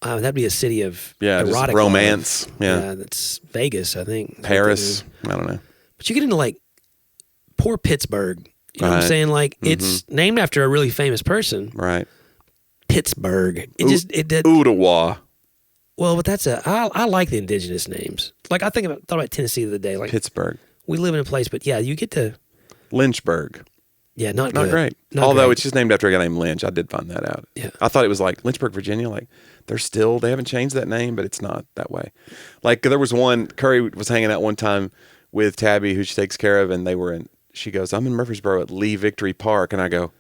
That'd be a city of erotic romance. Love. Yeah, that's Vegas, I think. Paris. I don't know. But you get into like poor Pittsburgh. You know what I'm saying? Like it's named after a really famous person. Right. Pittsburgh. It did. Ottawa. Well, but I like the indigenous names. Like I thought about Tennessee the other day. Like Pittsburgh. We live in a place, but yeah, you get to Lynchburg. Yeah, not great. Although it's just named after a guy named Lynch. I did find that out. Yeah. I thought it was like Lynchburg, Virginia. Like they haven't changed that name, but it's not that way. Like there was one, Curry was hanging out one time with Tabby, who she takes care of, and she goes, I'm in Murfreesboro at Lee Victory Park. And I go,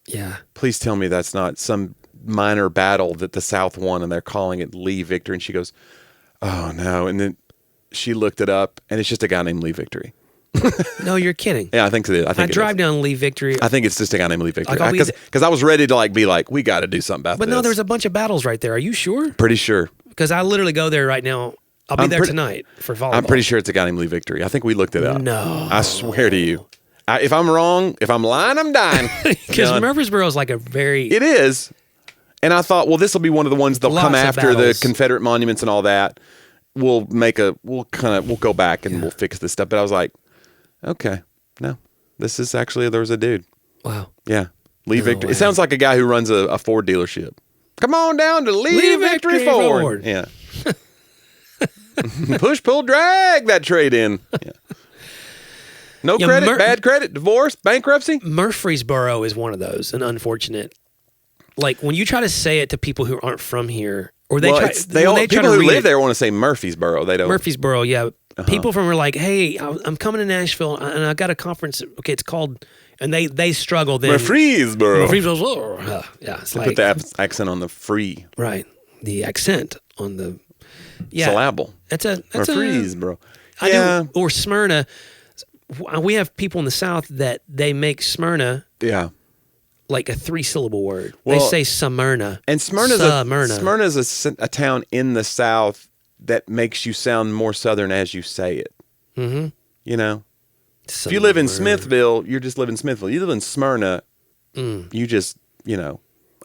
yeah, please tell me that's not some minor battle that the South won and they're calling it Lee Victory. And she goes, oh no. And then she looked it up and it's just a guy named Lee Victory. No, you're kidding. Yeah, I think so. I drive down Lee Victory. I think it's just a guy named Lee Victory. Like, because I was ready to be like, we got to do something about this. But no, there's a bunch of battles right there. Are you sure? Pretty sure. Because I literally go there right now. I'll be there tonight for volleyball. I'm pretty sure it's a guy named Lee Victory. I think we looked it up. No. I swear to you. If I'm wrong, if I'm lying, I'm dying. Because Murfreesboro is like a very... It is. And I thought, well, this will be one of the ones they'll come after the Confederate monuments and all that. We'll go back and we'll fix this stuff. But I was like, okay, no, this is actually, there was a dude. Wow. Yeah. Lee Victory. Wow. It sounds like a guy who runs a Ford dealership. Come on down to Lee Victory Ford. Yeah. Push, pull, drag that trade in. Yeah. No credit, bad credit, divorce, bankruptcy. Murfreesboro is one of those, an unfortunate. Like when you try to say it to people who aren't from here, or people who live there want to say Murfreesboro. They don't. Murfreesboro, yeah. Uh-huh. People from are like, hey, I'm coming to Nashville and I got a conference. Okay, it's called, and they struggle then. Murfreesboro. Yeah, it's like put the accent on the free. Right, the accent on the syllable. That's Murfreesboro. I do, or Smyrna. We have people in the South that they make Smyrna. Yeah. Like a 3-syllable word. Well, they say Smyrna. And Smyrna's a town in the South that makes you sound more Southern as you say it. Mm-hmm. You know? If you live in Smithville, you're just living in Smithville. You live in Smyrna, you just,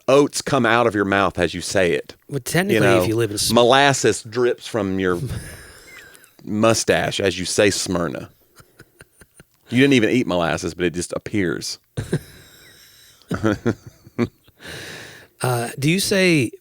oats come out of your mouth as you say it. Well, technically, if you live in Smyrna. Molasses drips from your mustache as you say Smyrna. You didn't even eat molasses, but it just appears. Do you say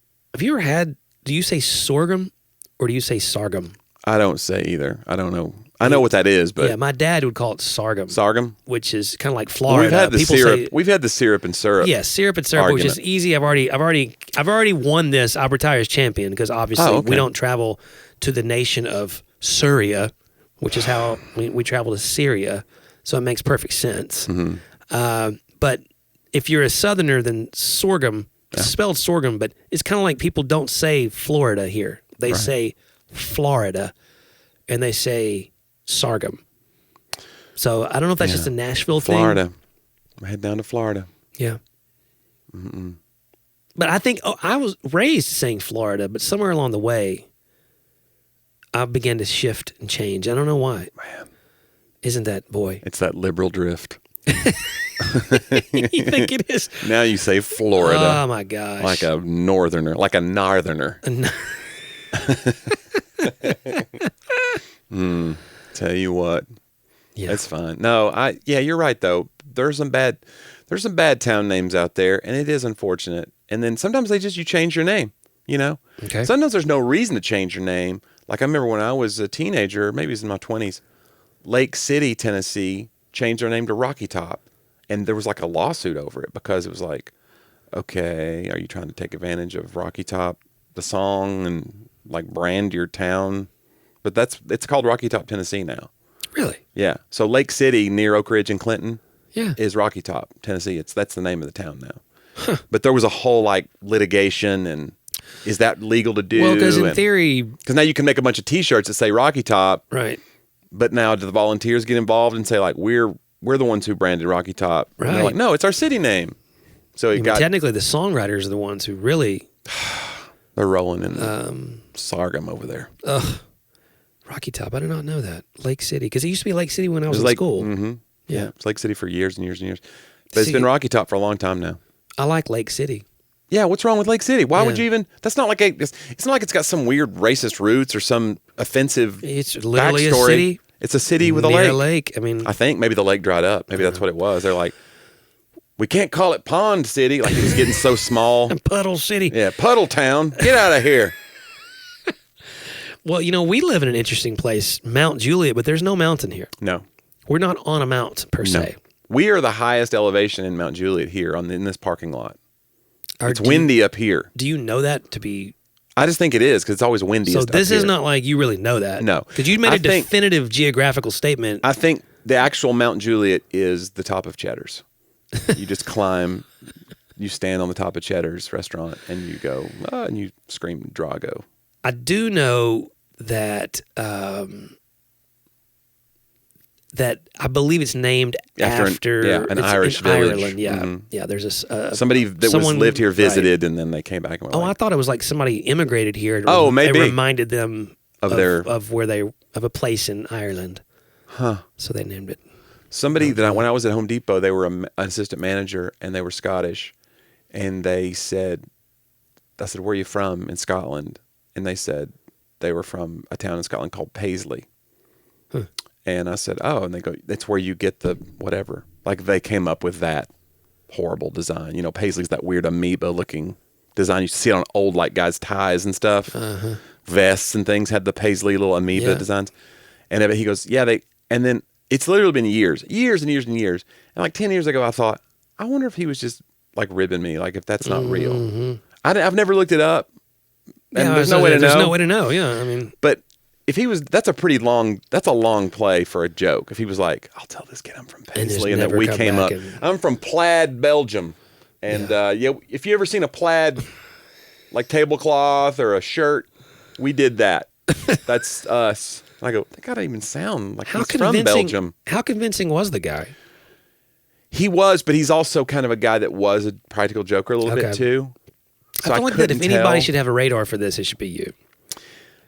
sorghum or do you say sargum? I don't say either. I don't know. I know what that is, but yeah, my dad would call it sargum. Sargum, which is kind of like Florida. We've had the syrup. We've had the syrup and syrup. Yeah, syrup and syrup, which is easy. I've already won this. I'll retire as champion because obviously we don't travel to the nation of Syria, which is how we travel to Syria. So it makes perfect sense. Mm-hmm. But if you're a Southerner, then sorghum, spelled sorghum, but it's kind of like people don't say Florida here. They say Florida, and they say sargum. So I don't know if that's just a Nashville thing. Florida. Head down to Florida. Yeah. Mm-mm. But I think I was raised saying Florida, but somewhere along the way, I began to shift and change. I don't know why. Man. Isn't that, boy? It's that liberal drift. You think it is? Now you say Florida. Oh my gosh! Like a northerner, like a northerner. Tell you what, that's fine. No, you're right though. There's some bad town names out there, and it is unfortunate. And then sometimes you change your name. You know, okay. Sometimes there's no reason to change your name. Like I remember when I was a teenager, maybe it was in my 20s, Lake City, Tennessee, changed their name to Rocky Top. And there was like a lawsuit over it because it was like, okay, are you trying to take advantage of Rocky Top, the song, and like brand your town? But it's called Rocky Top, Tennessee now. Really? Yeah. So Lake City near Oak Ridge and Clinton is Rocky Top, Tennessee. That's the name of the town now. Huh. But there was a whole like litigation and is that legal to do? Well, because in theory... Because now you can make a bunch of T-shirts that say Rocky Top. Right. But now do the volunteers get involved and say like, we're the ones who branded Rocky Top? Right. And they're like, no, it's our city name. So technically the songwriters are the ones who really... They're rolling in sorghum over there. Rocky Top. I did not know that. Lake City. Because it used to be Lake City when I was in school. Mm-hmm. Yeah. It's Lake City for years and years and years. But it's been Rocky Top for a long time now. I like Lake City. Yeah, what's wrong with Lake City? Why would you even? That's not like it's not like it's got some weird racist roots or some offensive. It's literally backstory. a city. It's a city with a near lake. a lake. I mean, I think maybe the lake dried up. Maybe that's what it was. They're like, we can't call it Pond City. Like it was getting so small. Puddle City. Yeah, Puddle Town. Get out of here. Well, we live in an interesting place, Mount Juliet, but there's no mountain here. No, we're not on a mount per se. We are the highest elevation in Mount Juliet here in this parking lot. It's windy up here. Do you know that to be? I just think it is because it's always windy. So this is not like you really know that. No. Because you made a definitive geographical statement. I think the actual Mount Juliet is the top of Cheddar's. You just climb, you stand on the top of Cheddar's restaurant and you go, and you scream Drago. I do know that that I believe it's named after an Irish village. Ireland. Yeah, mm-hmm. Yeah. There's somebody that lived here visited, and then they came back. And were I thought it was like somebody immigrated here. And maybe it reminded them of a place in Ireland. Huh? So they named it. Somebody when I was at Home Depot, they were an assistant manager, and they were Scottish, and they said, "I said, where are you from in Scotland?" And they said they were from a town in Scotland called Paisley. Huh. And I said, oh, and they go, that's where you get the whatever. Like they came up with that horrible design. Paisley's that weird amoeba-looking design. You see it on old like guys' ties and stuff. Uh-huh. Vests and things had the Paisley little amoeba designs. And he goes, and then it's literally been years and years and years. And like 10 years ago, I thought, I wonder if he was just like ribbing me, like if that's not real. I've never looked it up. And there's no way to know. There's no way to know, yeah. I mean, but if he was, that's a long play for a joke. If he was like, I'll tell this kid I'm from Paisley and that we came up. I'm from Plaid, Belgium. And if you ever seen a plaid like tablecloth or a shirt, we did that. That's us. And I go, that gotta even sound like he's from Belgium. How convincing was the guy? He was, but he's also kind of a guy that was a practical joker a little bit too. So I feel like that if anybody should have a radar for this, it should be you.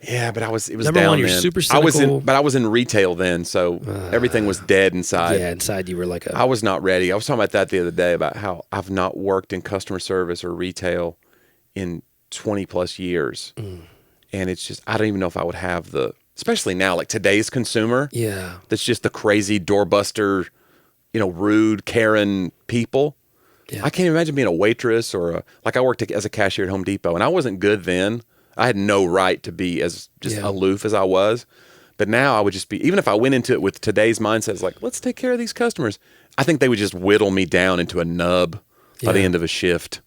Yeah, but it was Number down one, you're then. super cynical. I was in retail then, so everything was dead inside. Yeah, inside you were like I was not ready. I was talking about that the other day about how I've not worked in customer service or retail in 20 plus years. And it's just, I don't even know if I would have especially now, like today's consumer. Yeah. That's just the crazy doorbuster, rude Karen people. Yeah. I can't imagine being a waitress or I worked as a cashier at Home Depot, and I wasn't good then. I had no right to be as just aloof as I was. But now I would just be, even if I went into it with today's mindset, it's like, let's take care of these customers. I think they would just whittle me down into a nub by the end of a shift.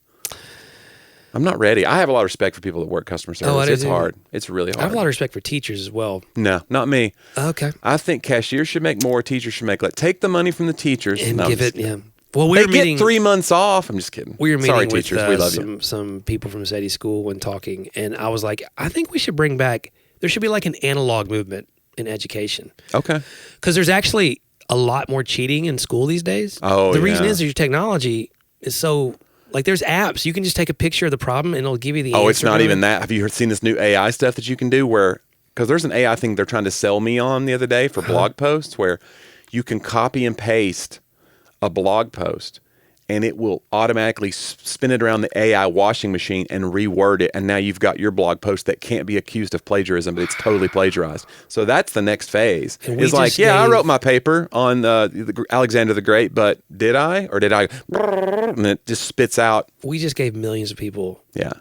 I'm not ready. I have a lot of respect for people that work customer service. It's hard. It's really hard. I have a lot of respect for teachers as well. No, not me. Okay. I think cashiers should make more. Teachers should make take the money from the teachers and give it. Yeah. Well, they get 3 months off. I'm just kidding. We were meeting Sorry, with teachers. We love you. Some people from Sadie School when talking, and I was like, I think we should bring back. There should be like an analog movement in education. Okay. Because there's actually a lot more cheating in school these days. Oh, the reason is your technology is so. Like there's apps you can just take a picture of the problem and it'll give you the answer. Oh, it's not even that. Have you seen this new AI stuff that you can do because there's an AI thing they're trying to sell me on the other day for blog posts where you can copy and paste a blog post, and it will automatically spin it around the AI washing machine and reword it. And now you've got your blog post that can't be accused of plagiarism, but it's totally plagiarized. So that's the next phase. It's like, I wrote my paper on Alexander the Great, but did I? Or did I? And it just spits out. We just gave millions of people. Yeah.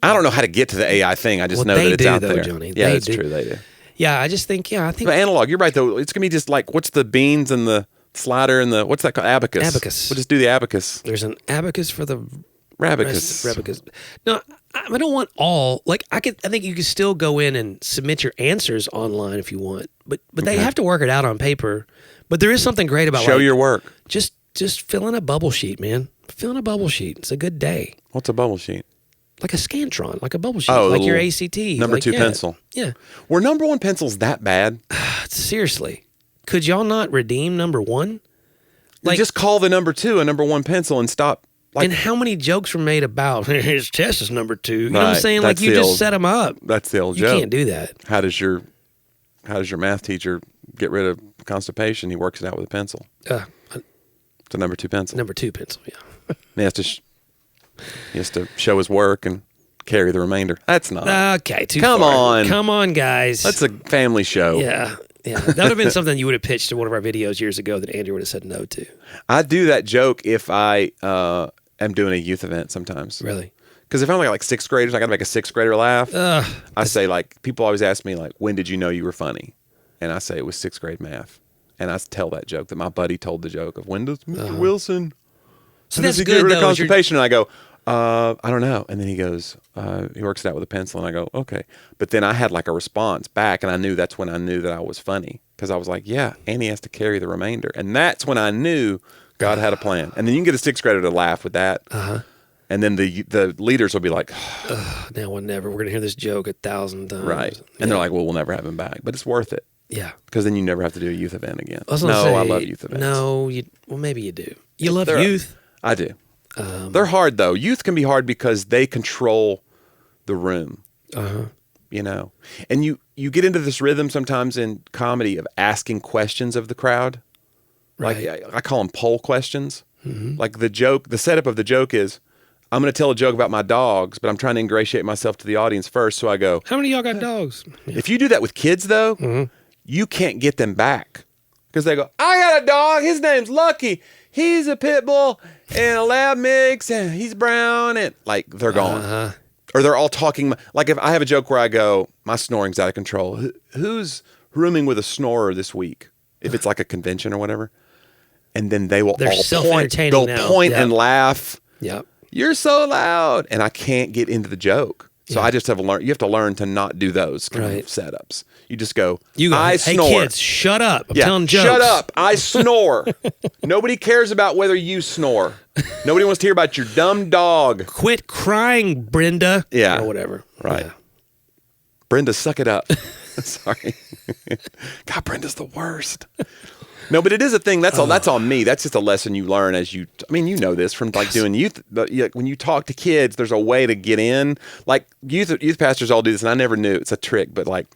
I don't know how to get to the AI thing. I just know that it's out there. Jonnie. Yeah, that's true. They do. Yeah, I think. But analog, you're right, though. It's going to be just like, what's the beans and the slider and what's that called? Abacus. Abacus. We'll just do the abacus. There's an abacus for the Rabicus. Rabicus. No, I don't want all. Like I think you can still go in and submit your answers online if you want, but they have to work it out on paper. But there is something great about show your work. Just fill in a bubble sheet, man. Fill in a bubble sheet. It's a good day. What's a bubble sheet? Like a Scantron, like a bubble sheet, like your ACT. Number 2 pencil. Yeah. Were number 1 pencils that bad? Seriously. Could y'all not redeem number 1? Like, just call the number 2 a number 1 pencil and stop. And how many jokes were made about his test is number 2? You know what I'm saying? Like you just set them up. That's the old joke. You can't do that. How does your math teacher get rid of constipation? He works it out with a pencil. It's a number 2 pencil. Number 2 pencil. Yeah. He has to show his work and carry the remainder. That's not okay. Come on, guys. That's a family show. Yeah. That would have been something you would have pitched to one of our videos years ago that Andrew would have said no to. I do that joke if I am doing a youth event sometimes. Really? Because if I'm like 6th graders, I got to make a 6th grader laugh. I say, like, people always ask me, like, when did you know you were funny? And I say it was 6th grade math. And I tell that joke that my buddy told the joke of, when does Mr. Wilson does he get rid of constipation? And I go, I don't know. And then he goes, he works it out with a pencil. And I go, okay. But then I had like a response back, and that's when I knew that I was funny. Because I was like, yeah, and he has to carry the remainder. And that's when I knew God had a plan. And then you can get a 6th grader to laugh with that. And then the leaders will be like, now we'll never. We're going to hear this joke 1,000 times. Right. And they're like, well, we'll never have him back. But it's worth it. Yeah. Because then you never have to do a youth event again. I love youth events. No, well, maybe you do. You love youth. I do. They're hard, though. Youth can be hard because they control the room. You know? And you get into this rhythm sometimes in comedy of asking questions of the crowd. Right. Like, I call them poll questions. Like the setup of the joke is, I'm going to tell a joke about my dogs, but I'm trying to ingratiate myself to the audience first. So I go, how many of y'all got dogs? Yeah. If you do that with kids, though, you can't get them back. Because they go, I got a dog. His name's Lucky. He's a pit bull and a lab mix, and he's brown. And like, they're gone. Or they're all talking. Like, if I have a joke where I go, my snoring's out of control. Who's rooming with a snorer this week? If it's like a convention or whatever. And then they will all point. They'll point and laugh. Yep. You're so loud. And I can't get into the joke. So I just have to learn. You have to learn to not do those kind of setups. You just go, I snore. Hey, kids, shut up. I'm telling jokes. Shut up. I snore. Nobody cares about whether you snore. Nobody wants to hear about your dumb dog. Quit crying, Brenda. Yeah. Or whatever. Right. Yeah. Brenda, suck it up. Sorry. God, Brenda's the worst. No, but it is a thing. That's all. That's on me. That's just a lesson you learn as you. I mean, you know this from like doing youth. But when you talk to kids, there's a way to get in. Like youth pastors all do this, and I never knew it's a trick. But like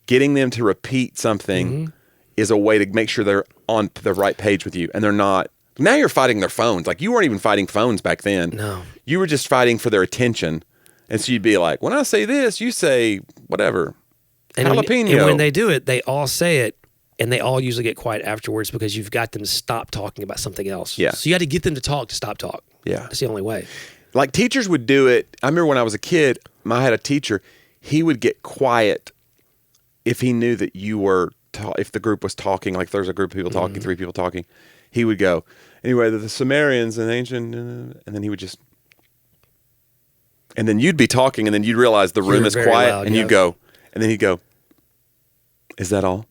getting them to repeat something is a way to make sure they're on the right page with you, and they're not. Now you're fighting their phones. Like you weren't even fighting phones back then. No, you were just fighting for their attention, and so you'd be like, when I say this, you say whatever. And jalapeno. And when they do it, they all say it. And they all usually get quiet afterwards because you've got them to stop talking about something else. Yeah. So you got to get them to talk to stop talk. Yeah. That's the only way. Like teachers would do it. I remember when I was a kid, I had a teacher, he would get quiet if he knew that you were, if the group was talking, like there's a group of people talking, 3 people talking, he would go, anyway, the Sumerians and ancient, and then he would just, and then you'd be talking and then you'd realize the room is quiet loud, and you'd go, and then he'd go, is that all?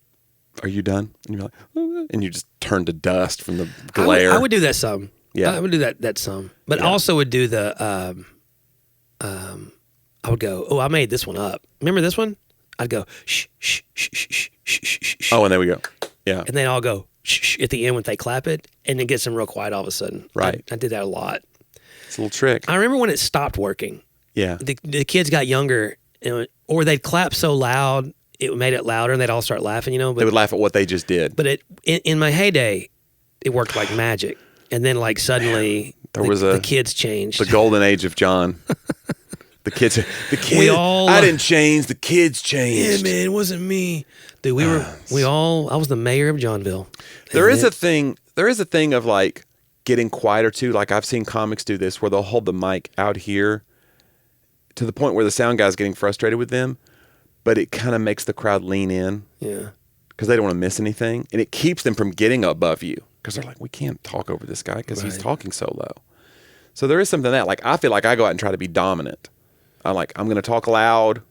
Are you done? And you're like, oh, and you just turn to dust from the glare. I would do that some. Yeah, I would do that some. But I also would do the. I would go, oh, I made this one up. Remember this one? I'd go shh shh shh shh shh shh shh. Oh, and there we go. Yeah, and then I'll go shh shh at the end when they clap it, and it gets them real quiet all of a sudden. Right. I did that a lot. It's a little trick. I remember when it stopped working. Yeah. The kids got younger, or they'd clap so loud. It made it louder, and they'd all start laughing, But they would laugh at what they just did. But in my heyday, it worked like magic. And then like suddenly the kids changed. The golden age of John. The kids. I didn't change. The kids changed. Yeah, man, it wasn't me. Dude, I was the mayor of Johnville. There is a thing of like getting quieter too. Like I've seen comics do this where they'll hold the mic out here to the point where the sound guy's getting frustrated with them, but it kind of makes the crowd lean in. Yeah. Because they don't want to miss anything. And it keeps them from getting above you. Because they're like, we can't talk over this guy because he's talking so low. So there is something that, like, I feel like I go out and try to be dominant. I'm going to talk loud.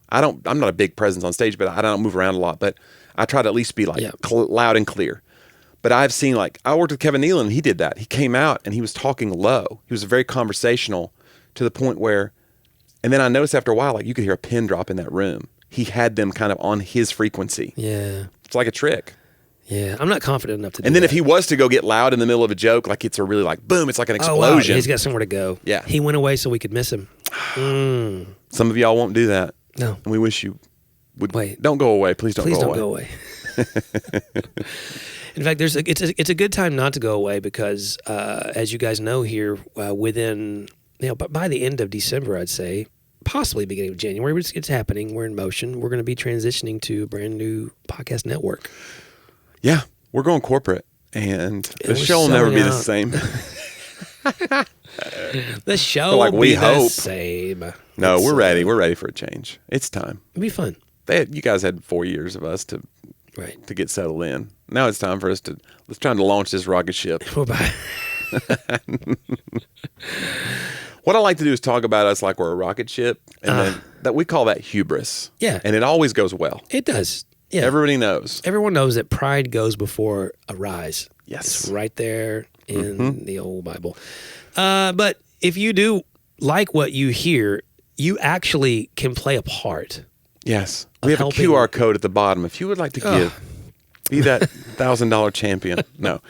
I'm not a big presence on stage, but I don't move around a lot. But I try to at least be like loud and clear. But I've seen, like, I worked with Kevin Nealon and he did that. He came out and he was talking low. He was very conversational to the point where, and then I noticed after a while, like, you could hear a pin drop in that room. He had them kind of on his frequency. Yeah. It's like a trick. Yeah. I'm not confident enough to do And then that. if he was to go get loud in the middle of a joke, like it's a really like, boom, it's like an explosion. Wow. He's got somewhere to go. Yeah. He went away so we could miss him. Some of y'all won't do that. No. And we wish you would. Wait. Don't go away. Please don't go away. In fact, it's a good time not to go away because, as you guys know here, within, by the end of December, I'd say, possibly beginning of January, but it's happening. We're in motion. We're going to be transitioning to a brand new podcast network. Yeah, we're going corporate, and the show will never be the same. The show will be the same. No, we're ready. We're ready for a change. It's time. It'll be fun. You guys had 4 years of us to get settled in. Now it's time for us let's try to launch this rocket ship. What I like to do is talk about us like we're a rocket ship, and then that we call that hubris. Yeah. And it always goes well. It does. Yeah. Everybody knows. Everyone knows that pride goes before a rise. Yes. It's right there in the old Bible. But if you do like what you hear, you actually can play a part. Yes. We have a QR code at the bottom. If you would like to give, be that $1,000 champion. No.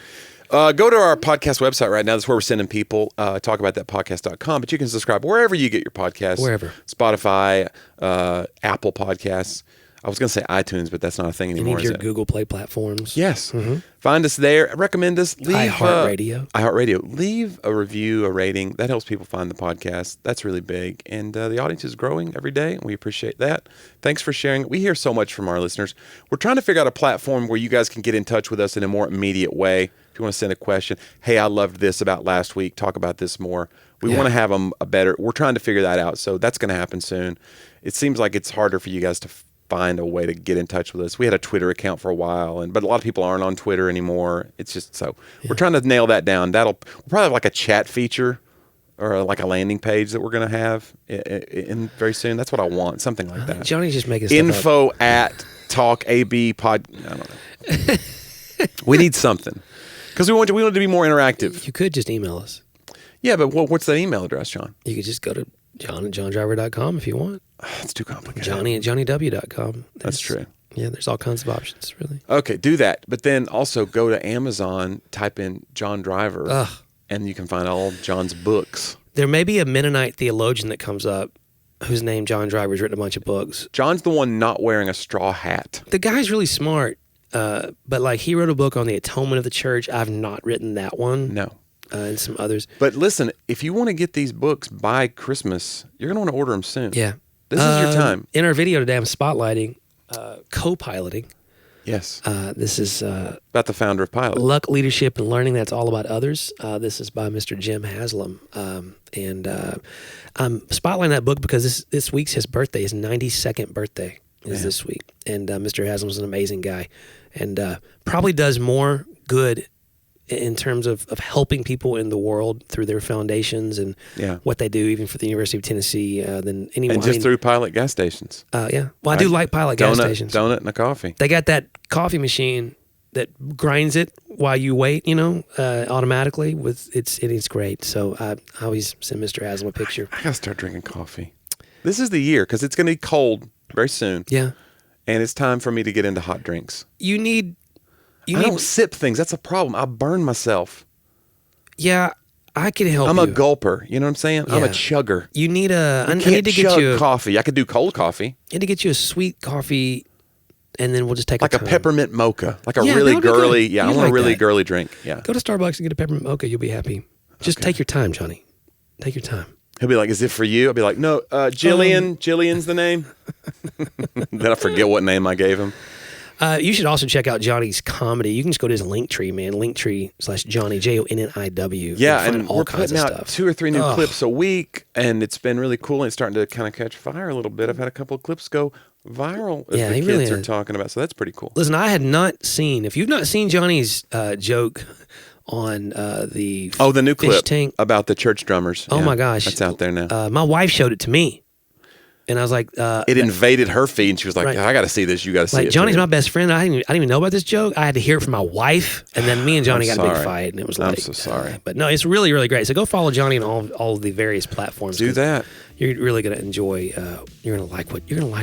Go to our podcast website right now. That's where we're sending people. Talkaboutthatpodcast.com. But you can subscribe wherever you get your podcasts. Wherever. Spotify, Apple Podcasts. I was going to say iTunes, but that's not a thing anymore. Any of your Google Play platforms. Yes. Mm-hmm. Find us there. Recommend us. Leave iHeartRadio. Leave a review, a rating. That helps people find the podcast. That's really big. And the audience is growing every day, and we appreciate that. Thanks for sharing. We hear so much from our listeners. We're trying to figure out a platform where you guys can get in touch with us in a more immediate way. If you want to send a question, hey, I loved this about last week. Talk about this more. We want to have them we're trying to figure that out. So that's going to happen soon. It seems like it's harder for you guys to find a way to get in touch with us. We had a Twitter account for a while, but a lot of people aren't on Twitter anymore. It's just we're trying to nail that down. We'll probably have like a chat feature or like a landing page that we're going to have in very soon. That's what I want, something like that. Johnny's just making info at talk AB pod. I don't know. We need something because we want it to be more interactive. You could just email us. Yeah, but what's that email address, John? You could just go to john@johndriver.com if you want. It's too complicated. Johnny@johnnyw.com. That's true. Yeah, there's all kinds of options, really. Okay, do that. But then also go to Amazon, type in John Driver, and you can find all John's books. There may be a Mennonite theologian that comes up whose name John Driver's written a bunch of books. John's the one not wearing a straw hat. The guy's really smart, but like he wrote a book on the atonement of the church. I've not written that one. No. And some others. But listen, if you want to get these books by Christmas, you're going to want to order them soon. Yeah. This is your time. In our video today, I'm spotlighting co-piloting. Yes. This is about the founder of Pilot. Luck, Leadership, and Learning That's All About Others. This is by Mr. Jim Haslam. And I'm spotlighting that book because this week's his birthday. His 92nd birthday is this week. And Mr. Haslam's an amazing guy and probably does more good in terms of helping people in the world through their foundations and what they do, even for the University of Tennessee, than anyone. And just through Pilot gas stations. Yeah. Well, I do like Pilot gas stations. Donut and a coffee. They got that coffee machine that grinds it while you wait, automatically. It's great. So I always send Mr. Haslam a picture. I got to start drinking coffee. This is the year because it's going to be cold very soon. Yeah. And it's time for me to get into hot drinks. I don't sip things. That's a problem. I burn myself. Yeah, I can help you. I'm a gulper. You know what I'm saying? Yeah. I'm a chugger. You need I need to get you coffee. I could do cold coffee. You need to get you a sweet coffee and then we'll just take like our a time. peppermint mocha, like a Yeah, really that would be girly. good. Yeah, I You'd want a like really that. girly drink. Yeah. Go to Starbucks and get a peppermint mocha. You'll be happy. Just take your time, Jonnie. Take your time. He'll be like, "Is it for you?" I'll be like, "No, Jillian. Jillian's the name." Then I forget what name I gave him. You should also check out Johnny's comedy. You can just go to his Linktree, man. Linktree/Johnny, Jonniw. Yeah, Find and all we're kinds putting of out stuff. 2 or 3 new clips a week, and it's been really cool. And it's starting to kind of catch fire a little bit. I've had a couple of clips go viral that Yeah, the he kids really are is. talking about, so that's pretty cool. Listen, I had not seen. If you've not seen Johnny's joke on the The new fish clip tank. about the church drummers. Oh Yeah, my gosh, that's out there now. My wife showed it to me, and I was like, It invaded her feed, and she was like, Right. "I got to see this. You got to see like it." Johnny's too." my best friend. I didn't even know about this joke. I had to hear it from my wife, and then me and Johnny I'm got a big sorry. fight, and it was I'm like, so sorry. But no, it's really, really great. So go follow Johnny on all of the various platforms. Do 'cause that. You're really gonna enjoy. You're gonna like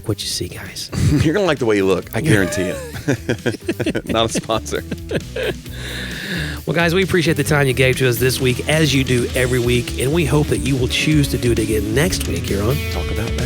what you see, guys. You're gonna like the way you look. I guarantee it. Not a sponsor. Well, guys, we appreciate the time you gave to us this week, as you do every week, and we hope that you will choose to do it again next week here on Talk about that.